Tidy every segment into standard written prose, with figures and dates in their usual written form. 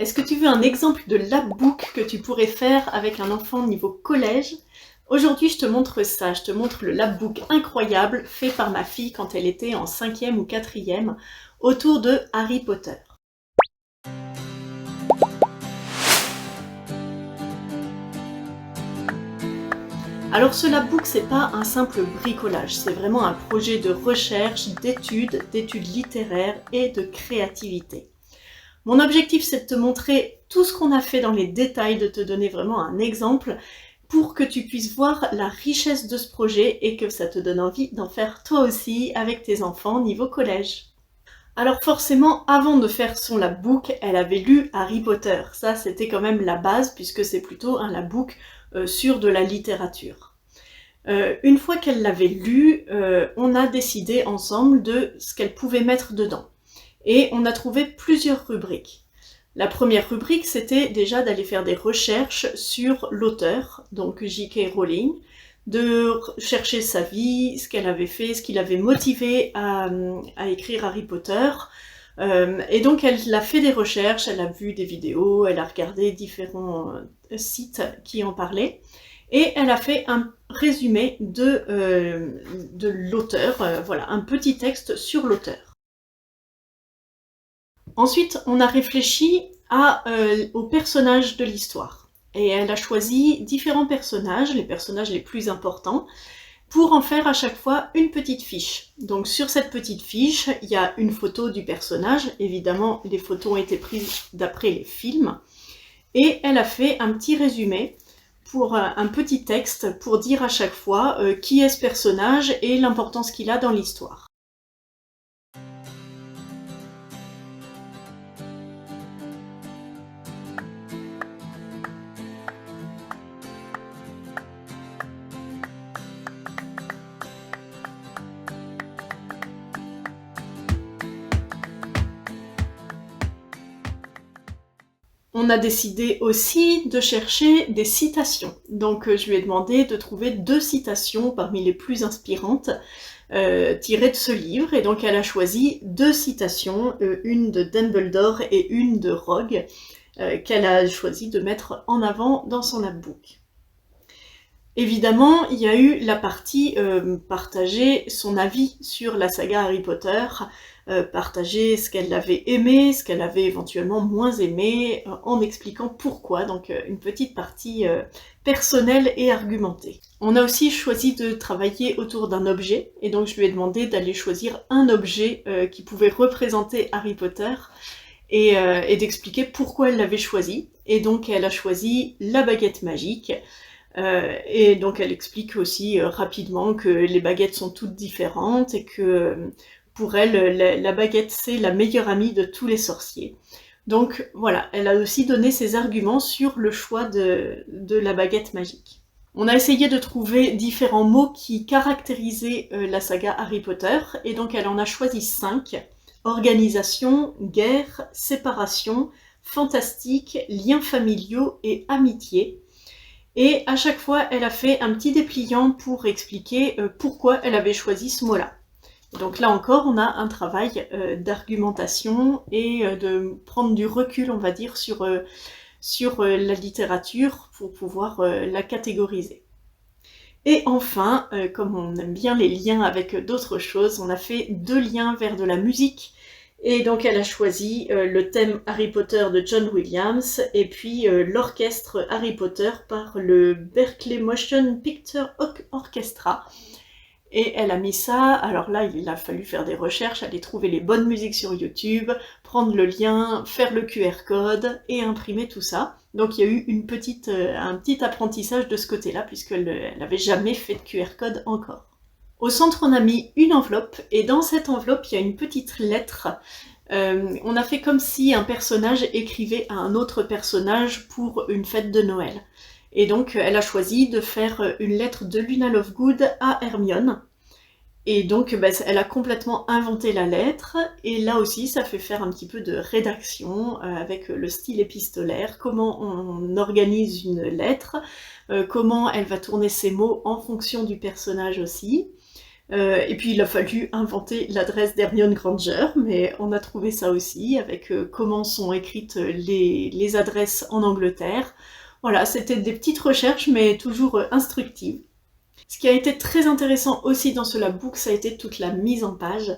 Est-ce que tu veux un exemple de lapbook que tu pourrais faire avec un enfant niveau collège? Aujourd'hui, je te montre ça, je te montre le lapbook incroyable fait par ma fille quand elle était en 5e ou 4e autour de Harry Potter. Alors ce lapbook, c'est pas un simple bricolage, c'est vraiment un projet de recherche, d'études littéraires et de créativité. Mon objectif, c'est de te montrer tout ce qu'on a fait dans les détails, de te donner vraiment un exemple pour que tu puisses voir la richesse de ce projet et que ça te donne envie d'en faire toi aussi avec tes enfants niveau collège. Alors forcément, avant de faire son lapbook, elle avait lu Harry Potter. Ça, c'était quand même la base puisque c'est plutôt un lapbook sur de la littérature. Une fois qu'elle l'avait lu, on a décidé ensemble de ce qu'elle pouvait mettre dedans. Et on a trouvé plusieurs rubriques. La première rubrique, c'était déjà d'aller faire des recherches sur l'auteur, donc J.K. Rowling, de chercher sa vie, ce qu'elle avait fait, ce qui l'avait motivé à écrire Harry Potter. Et donc elle a fait des recherches, elle a vu des vidéos, elle a regardé différents sites qui en parlaient. Et elle a fait un résumé de l'auteur, voilà, un petit texte sur l'auteur. Ensuite, on a réfléchi aux personnages de l'histoire. Et elle a choisi différents personnages, les personnages les plus importants, pour en faire à chaque fois une petite fiche. Donc sur cette petite fiche, il y a une photo du personnage. Évidemment, les photos ont été prises d'après les films. Et elle a fait un petit résumé pour un petit texte pour dire à chaque fois qui est ce personnage et l'importance qu'il a dans l'histoire. On a décidé aussi de chercher des citations. Donc je lui ai demandé de trouver 2 citations parmi les plus inspirantes tirées de ce livre. Et donc elle a choisi 2 citations, une de Dumbledore et une de Rogue, qu'elle a choisi de mettre en avant dans son lapbook. Évidemment, il y a eu la partie partager son avis sur la saga Harry Potter, partager ce qu'elle avait aimé, ce qu'elle avait éventuellement moins aimé, en expliquant pourquoi, donc une petite partie personnelle et argumentée. On a aussi choisi de travailler autour d'un objet, et donc je lui ai demandé d'aller choisir un objet qui pouvait représenter Harry Potter, et d'expliquer pourquoi elle l'avait choisi. Et donc elle a choisi la baguette magique, et donc elle explique aussi rapidement que les baguettes sont toutes différentes et que pour elle, la baguette c'est la meilleure amie de tous les sorciers. Donc voilà, elle a aussi donné ses arguments sur le choix de la baguette magique. On a essayé de trouver différents mots qui caractérisaient la saga Harry Potter, et donc elle en a choisi 5. Organisation, guerre, séparation, fantastique, liens familiaux et amitié. Et à chaque fois, elle a fait un petit dépliant pour expliquer pourquoi elle avait choisi ce mot-là. Donc là encore, on a un travail d'argumentation et de prendre du recul, on va dire, sur la littérature pour pouvoir la catégoriser. Et enfin, comme on aime bien les liens avec d'autres choses, on a fait 2 liens vers de la musique. Et donc elle a choisi le thème Harry Potter de John Williams et puis l'orchestre Harry Potter par le Berklee Motion Picture Orchestra. Et elle a mis ça, alors là il a fallu faire des recherches, aller trouver les bonnes musiques sur YouTube, prendre le lien, faire le QR code et imprimer tout ça. Donc il y a eu un petit apprentissage de ce côté-là puisqu'elle n'avait jamais fait de QR code encore. Au centre, on a mis une enveloppe, et dans cette enveloppe, il y a une petite lettre. On a fait comme si un personnage écrivait à un autre personnage pour une fête de Noël. Et donc, elle a choisi de faire une lettre de Luna Lovegood à Hermione. Et donc, elle a complètement inventé la lettre, et là aussi, ça fait faire un petit peu de rédaction avec le style épistolaire, comment on organise une lettre, comment elle va tourner ses mots en fonction du personnage aussi. Et puis il a fallu inventer l'adresse d'Hermione Granger, mais on a trouvé ça aussi, avec comment sont écrites les adresses en Angleterre. Voilà, c'était des petites recherches, mais toujours instructives. Ce qui a été très intéressant aussi dans ce labbook, ça a été toute la mise en page.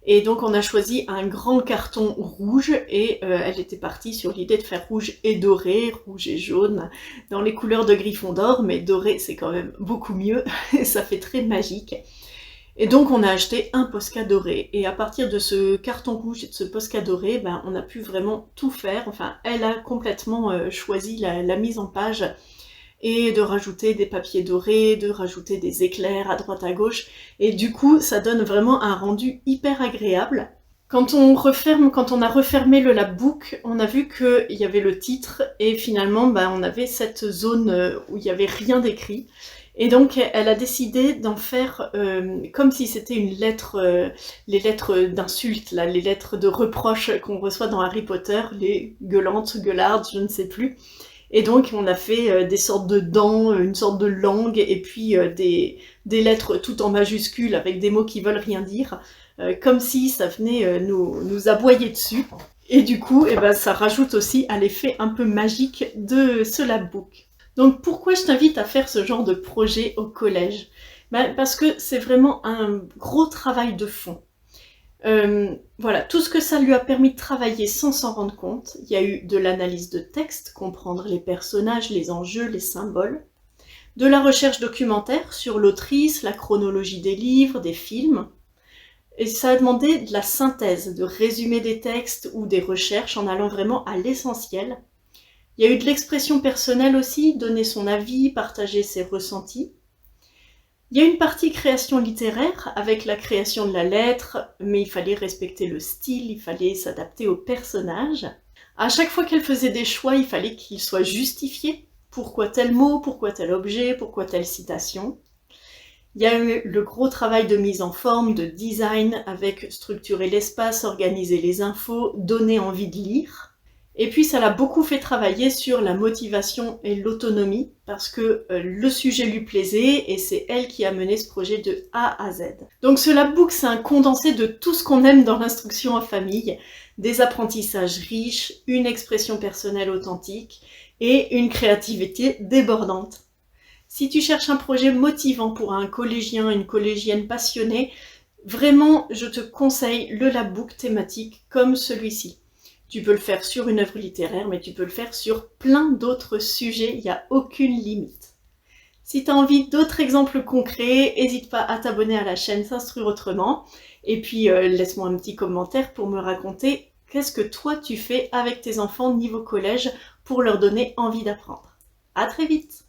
Et donc on a choisi un grand carton rouge et elle était partie sur l'idée de faire rouge et doré, rouge et jaune, dans les couleurs de Gryffondor, mais doré c'est quand même beaucoup mieux, ça fait très magique. Et donc on a acheté un Posca doré, et à partir de ce carton rouge et de ce Posca doré, ben, on a pu vraiment tout faire. Enfin, elle a complètement choisi la mise en page, et de rajouter des papiers dorés, de rajouter des éclairs à droite à gauche, et du coup ça donne vraiment un rendu hyper agréable. Quand on a refermé le labbook, on a vu qu'il y avait le titre, et finalement bah, on avait cette zone où il n'y avait rien d'écrit. Et donc elle a décidé d'en faire comme si c'était une lettre, les lettres d'insultes, là, les lettres de reproches qu'on reçoit dans Harry Potter, les gueulantes, gueulardes, je ne sais plus. Et donc on a fait des sortes de dents, une sorte de langue, et puis des lettres tout en majuscules avec des mots qui veulent rien dire, comme si ça venait nous aboyer dessus. Et du coup, eh ben, ça rajoute aussi à l'effet un peu magique de ce labbook. Donc pourquoi je t'invite à faire ce genre de projet au collège? Ben, parce que c'est vraiment un gros travail de fond. Voilà, tout ce que ça lui a permis de travailler sans s'en rendre compte. Il y a eu de l'analyse de texte, comprendre les personnages, les enjeux, les symboles, de la recherche documentaire sur l'autrice, la chronologie des livres, des films, et ça a demandé de la synthèse, de résumer des textes ou des recherches en allant vraiment à l'essentiel. Il y a eu de l'expression personnelle aussi, donner son avis, partager ses ressentis. Il y a une partie création littéraire, avec la création de la lettre, mais il fallait respecter le style, il fallait s'adapter au personnage. À chaque fois qu'elle faisait des choix, il fallait qu'ils soient justifiés. Pourquoi tel mot, pourquoi tel objet, pourquoi telle citation. Il y a eu le gros travail de mise en forme, de design, avec structurer l'espace, organiser les infos, donner envie de lire. Et puis ça l'a beaucoup fait travailler sur la motivation et l'autonomie, parce que le sujet lui plaisait, et c'est elle qui a mené ce projet de A à Z. Donc ce labbook, c'est un condensé de tout ce qu'on aime dans l'instruction en famille, des apprentissages riches, une expression personnelle authentique, et une créativité débordante. Si tu cherches un projet motivant pour un collégien, une collégienne passionnée, vraiment je te conseille le labbook thématique comme celui-ci. Tu peux le faire sur une œuvre littéraire, mais tu peux le faire sur plein d'autres sujets, il n'y a aucune limite. Si tu as envie d'autres exemples concrets, n'hésite pas à t'abonner à la chaîne S'instruire autrement, et puis laisse-moi un petit commentaire pour me raconter qu'est-ce que toi tu fais avec tes enfants niveau collège pour leur donner envie d'apprendre. À très vite!